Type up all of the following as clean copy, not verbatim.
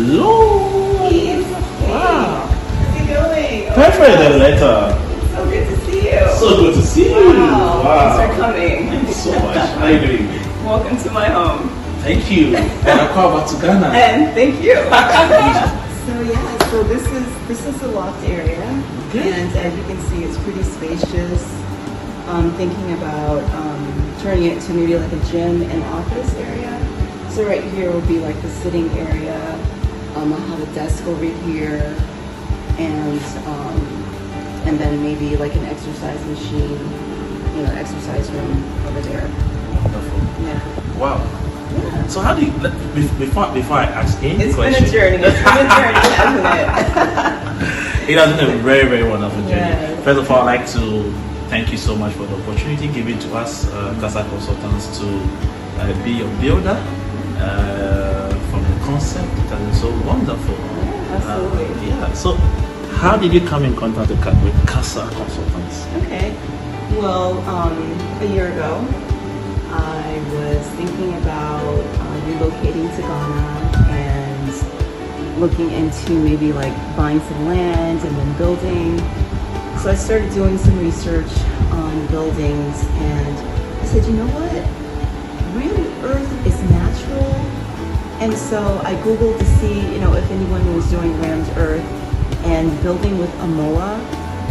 Hello. Keith. Wow. How's it going? Perfect, letter. So good to see you. So good to see you. Wow. Thanks for coming. Thank you so much. How are you doing? Welcome to my home. Thank you. And I'll call back to Ghana. And thank you. So this is the loft area, and as you can see, it's pretty spacious. Thinking about turning it to maybe like a gym and office area. So right here will be like the sitting area. I'll have a desk over here, and then maybe like an exercise machine, exercise room over there. Wonderful. Yeah. Wow. Yeah. So how do you, before I ask any question. It's been a journey, hasn't it? It has been a very, very wonderful journey. Yes. First of all, I'd like to thank you so much for the opportunity given to us, Kasa Konsultants, to be your builder from the concept. It has been so wonderful. Absolutely. Yeah. So how did you come in contact with Kasa Konsultants? Okay. Well, a year ago, I was thinking about relocating to Ghana and looking into maybe like buying some land and then building. So I started doing some research on buildings, and I said, you know what? Really, Earth is natural. And so I Googled to see, if anyone was doing rammed earth and building with Amoa.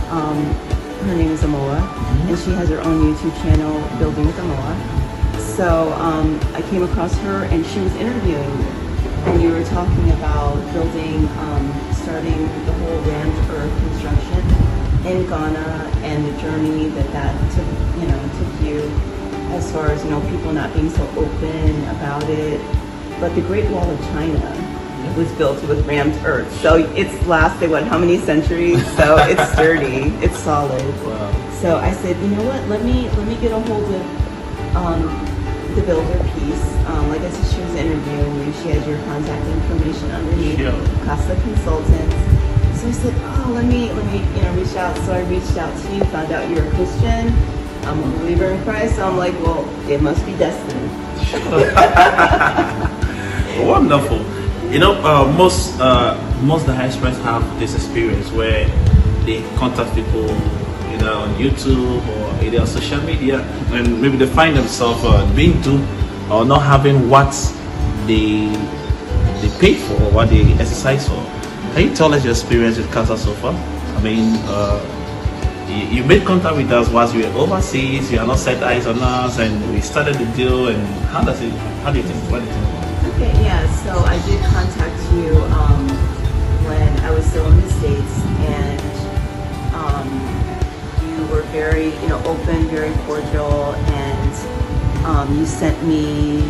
Her name is Amoa, and she has her own YouTube channel, Building with Amoa. So I came across her, and she was interviewing me, and you were talking about building, starting the whole rammed earth construction in Ghana, and the journey that took you, as far as people not being so open about it. But the Great Wall of China was built with rammed earth, so it's lasted how many centuries? So it's sturdy, it's solid. Wow. So I said, you know what? Let me get a hold of the builder piece. Like I said, she was interviewing you. She had your contact information underneath. Sure. Kasa Konsultants. So I said, let me reach out. So I reached out to you, found out you're a Christian. I'm a believer in Christ. So I'm like, well, it must be destined. Wonderful. Most the high express have this experience where they contact people either on YouTube or either on social media, and maybe they find themselves being duped or not having what they pay for or what they exercise for. Can you tell us your experience with Kasa so far? I mean, you made contact with us whilst we were overseas. You are not set eyes on us, and we started the deal. And how do you think? What do you think? Okay, yeah. So I did contact you when I was still in the States, and you were very, open, very cordial, and you sent me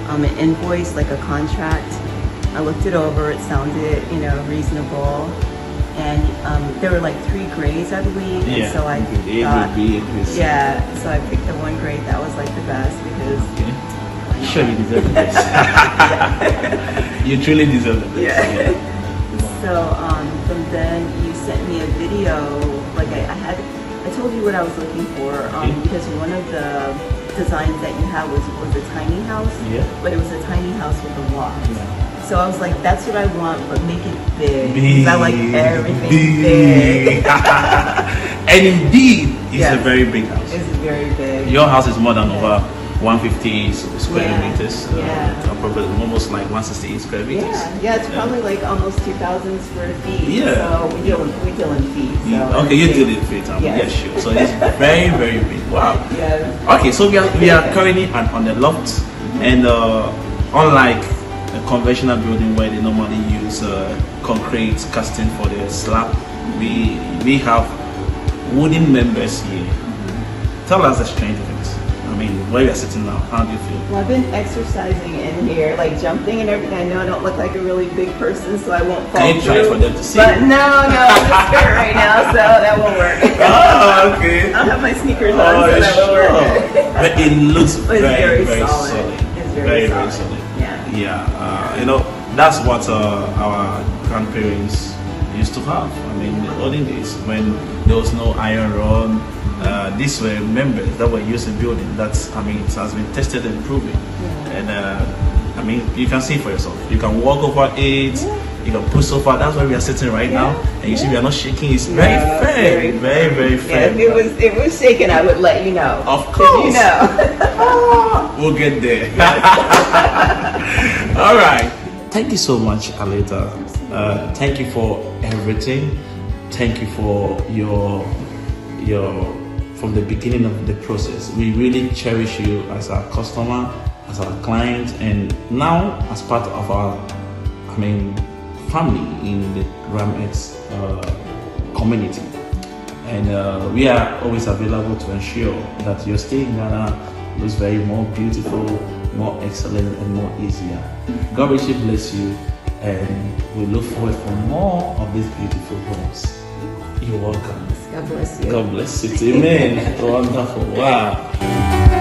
an invoice, like a contract. I looked it over. It sounded, reasonable, and there were like 3 grades, I believe. Yeah. And so I thought, yeah. So I picked the one grade that was like the best because. Okay. Sure, you deserve the best. You truly deserve the best. Yeah. So from then you sent me a video. Like I told you what I was looking for because one of the designs that you had was a tiny house. Yeah. But it was a tiny house with a loft. Yeah. So I was like, that's what I want, but make it big. Big. I like everything big. And indeed, it's a very big house. It's very big. Your house is more than over 150 square meters, probably almost like 168 square meters. Yeah, it's probably like almost 2,000 square feet. Yeah. So we deal in feet. So Okay, you deal in feet. Yeah, sure. So it's very, very big. Wow. Yeah. Okay, so we are currently on the loft, and unlike a conventional building where they normally use concrete casting for the slab, we have wooden members here. Tell us the strength of it. I mean, where we are sitting now, how do you feel? Well, I've been exercising in here, like jumping and everything. I know I don't look like a really big person, so I won't fall Can you try for them to see? But no, I'm just scared right now, so that won't work. Oh, okay. I'll have my sneakers on, so that won't work. But it looks very, very solid. solid. It's very solid. solid. Yeah. Yeah. That's what our grandparents used to have. I mean, in the olden days when there was no iron rod. These were members that were used in building. It has been tested and proven. Yeah. And you can see for yourself. You can walk over it. put sofa. That's where we are sitting right now, and you see we are not shaking. It's very firm, very firm. Yeah, if it was shaking, I would let you know. Of course, you know. we'll get there. All right. Thank you so much, Aleta. Thank you for everything. Thank you for your from the beginning of the process. We really cherish you as our customer, as our client, and now as part of our, family in the Gramex community. And we are always available to ensure that your stay in Ghana looks very more beautiful, more excellent, and more easier. God richly bless you, and we look forward for more of these beautiful homes. You're welcome. God bless you. God bless you. Amen. Wonderful. Wow.